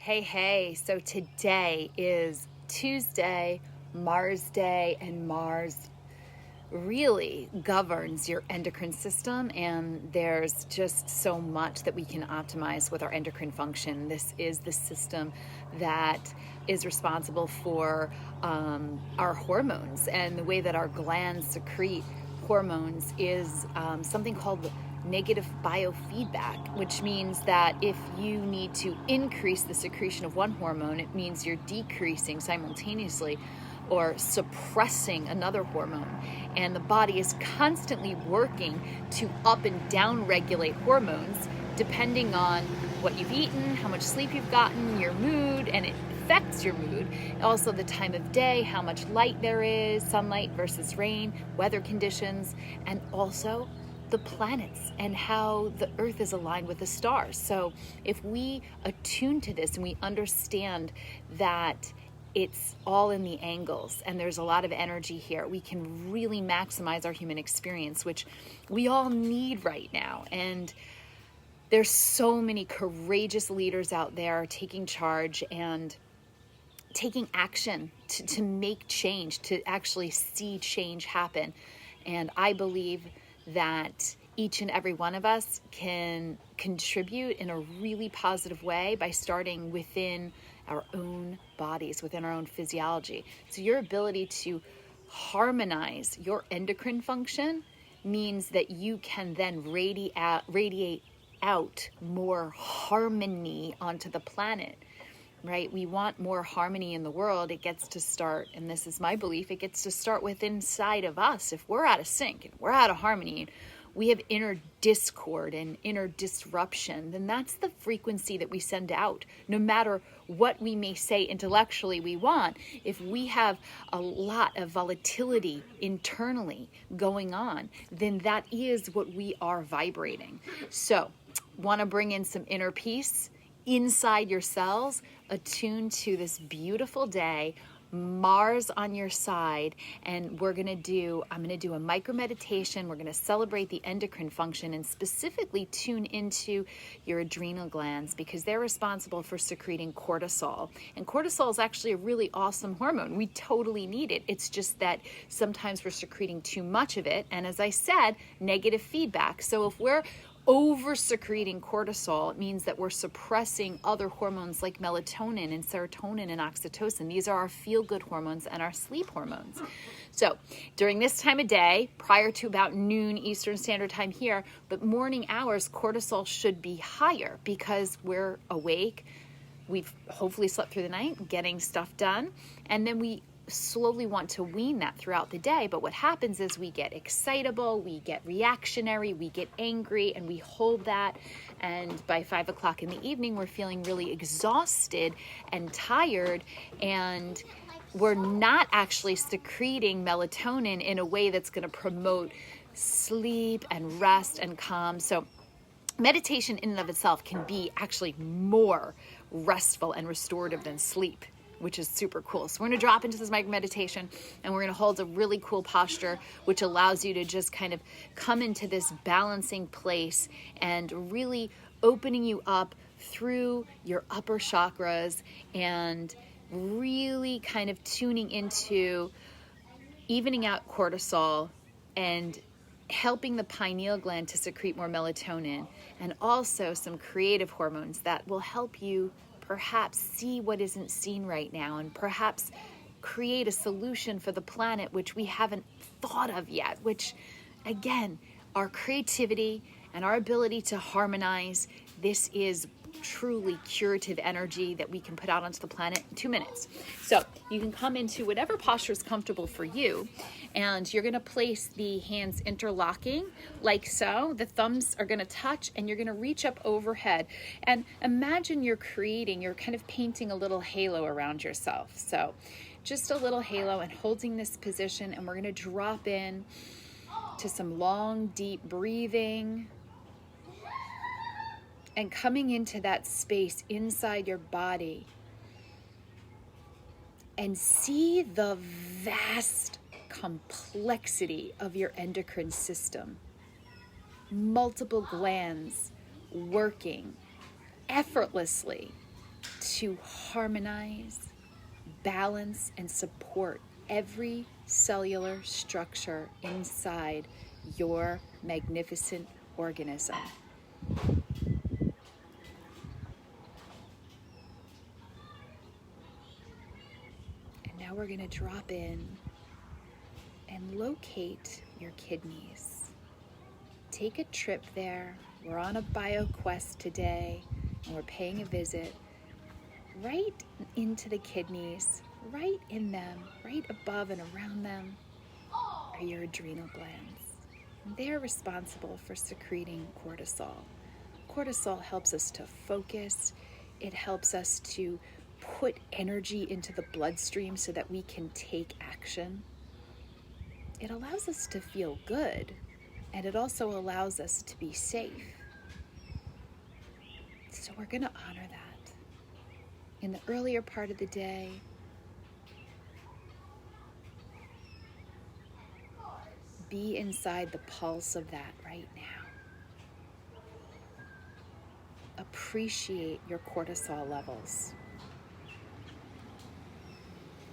Hey, so today is Tuesday, Mars Day, and Mars really governs your endocrine system, and there's just so much that we can optimize with our endocrine function. This is the system that is responsible for our hormones, and the way that our glands secrete hormones is something called negative biofeedback, which means that if you need to increase the secretion of one hormone, it means you're decreasing simultaneously or suppressing another hormone. And the body is constantly working to up and down regulate hormones depending on what you've eaten, how much sleep you've gotten, your mood, and it affects your mood. Also the time of day, how much light there is, sunlight versus rain, weather conditions, and also the planets and how the earth is aligned with the stars. So if we attune to this and we understand that it's all in the angles and there's a lot of energy here, we can really maximize our human experience, which we all need right now. And there's so many courageous leaders out there taking charge and taking action to make change, to actually see change happen. And I believe that each and every one of us can contribute in a really positive way by starting within our own bodies, within our own physiology. So your ability to harmonize your endocrine function means that you can then radiate out more harmony onto the planet, right? We want more harmony in the world. It gets to start, and this is my belief, it gets to start with inside of us. If we're out of sync and we're out of harmony, we have inner discord and inner disruption, then that's the frequency that we send out. No matter what we may say intellectually we want, if we have a lot of volatility internally going on, then that is what we are vibrating. So, want to bring in some inner peace inside your cells, attune to this beautiful day, Mars on your side, and I'm going to do a micro meditation. We're going to celebrate the endocrine function and specifically tune into your adrenal glands because they're responsible for secreting cortisol. And cortisol is actually a really awesome hormone. We totally need it. It's just that sometimes we're secreting too much of it. And as I said, negative feedback. So if we're over-secreting cortisol, it means that we're suppressing other hormones like melatonin and serotonin and oxytocin. These are our feel-good hormones and our sleep hormones. So during this time of day, prior to about noon Eastern Standard Time here, but morning hours, cortisol should be higher because we're awake. We've hopefully slept through the night, getting stuff done, and then we slowly want to wean that throughout the day. But what happens is we get excitable, we get reactionary, we get angry, and we hold that. And by 5 o'clock in the evening, we're feeling really exhausted and tired, and we're not actually secreting melatonin in a way that's going to promote sleep and rest and calm. So meditation in and of itself can be actually more restful and restorative than sleep, which is super cool. So we're going to drop into this micro meditation and we're going to hold a really cool posture, which allows you to just kind of come into this balancing place and really opening you up through your upper chakras and really kind of tuning into evening out cortisol and helping the pineal gland to secrete more melatonin, and also some creative hormones that will help you perhaps see what isn't seen right now and perhaps create a solution for the planet which we haven't thought of yet, which again, our creativity and our ability to harmonize, this is truly curative energy that we can put out onto the planet in 2 minutes. So you can come into whatever posture is comfortable for you, and you're going to place the hands interlocking like so. The thumbs are going to touch and you're going to reach up overhead, and imagine you're kind of painting a little halo around yourself. So just a little halo, and holding this position, and we're going to drop in to some long deep breathing and coming into that space inside your body, and see the vast complexity of your endocrine system. Multiple glands working effortlessly to harmonize, balance, and support every cellular structure inside your magnificent organism. And now we're going to drop in and locate your kidneys. Take a trip there. We're on a bio quest today, and we're paying a visit right into the kidneys, right in them, right above and around them are your adrenal glands. And they're responsible for secreting cortisol. Cortisol helps us to focus. It helps us to put energy into the bloodstream so that we can take action. It allows us to feel good, and it also allows us to be safe. So we're going to honor that. In the earlier part of the day, be inside the pulse of that right now. Appreciate your cortisol levels.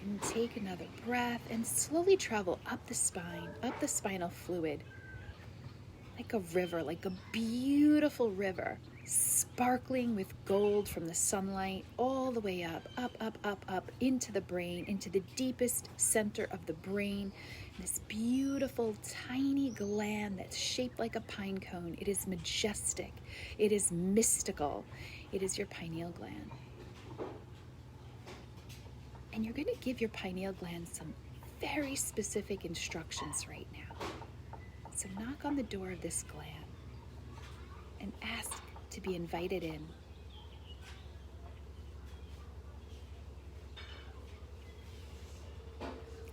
And take another breath and slowly travel up the spine, up the spinal fluid, like a river, like a beautiful river, sparkling with gold from the sunlight, all the way up, up, into the brain, into the deepest center of the brain. This beautiful, tiny gland that's shaped like a pine cone. It is majestic. It is mystical. It is your pineal gland. And you're going to give your pineal gland some very specific instructions right now. So knock on the door of this gland and ask to be invited in.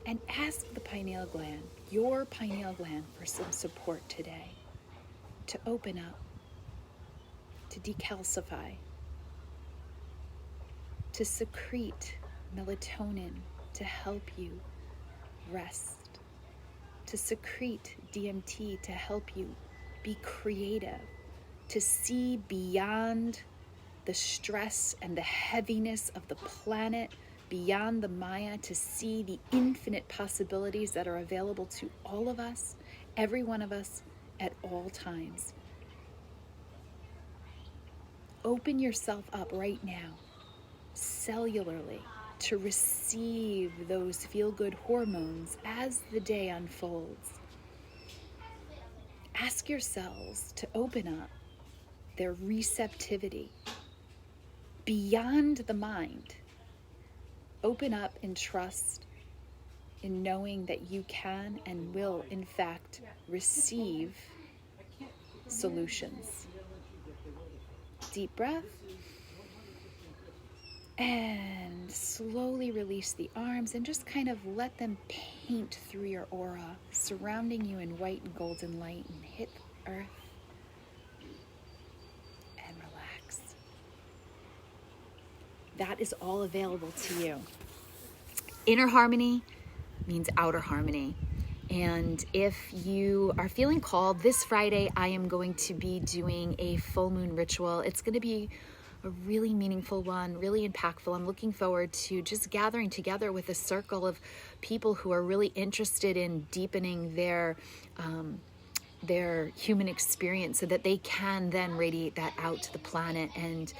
And ask the pineal gland, your pineal gland, for some support today, to open up, to decalcify, to secrete melatonin to help you rest, to secrete DMT to help you be creative, to see beyond the stress and the heaviness of the planet, beyond the Maya, to see the infinite possibilities that are available to all of us, every one of us, at all times. Open yourself up right now, cellularly, to receive those feel-good hormones as the day unfolds. Ask your cells to open up their receptivity beyond the mind. Open up in trust, in knowing that you can and will, in fact, receive solutions. Deep breath. And slowly release the arms and just kind of let them paint through your aura, surrounding you in white and golden light, and hit earth and relax. That is all available to you. Inner harmony means outer harmony. And if you are feeling called, this Friday I am going to be doing a full moon ritual. It's going to be a really meaningful one, really impactful. I'm looking forward to just gathering together with a circle of people who are really interested in deepening their human experience so that they can then radiate that out to the planet and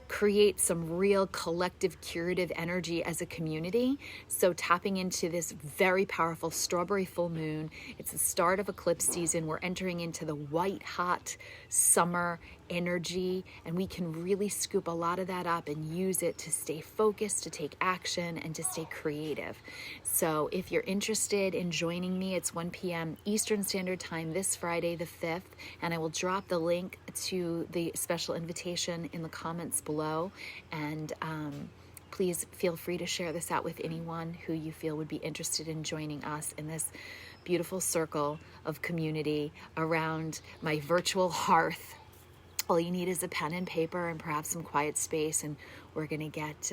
create some real collective curative energy as a community. So tapping into this very powerful strawberry full moon, it's the start of eclipse season. We're entering into the white hot summer energy, and we can really scoop a lot of that up and use it to stay focused, to take action, and to stay creative. So if you're interested in joining me, it's 1 p.m. Eastern Standard Time this Friday the 5th, and I will drop the link to the special invitation in the comments below. And please feel free to share this out with anyone who you feel would be interested in joining us in this beautiful circle of community around my virtual hearth. All you need is a pen and paper and perhaps some quiet space, and we're gonna get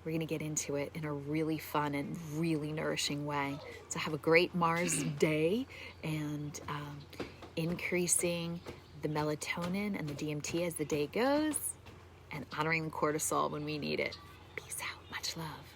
into it in a really fun and really nourishing way. So have a great Mars day, and increasing the melatonin and the DMT as the day goes. and honoring cortisol when we need it. Peace out. Much love.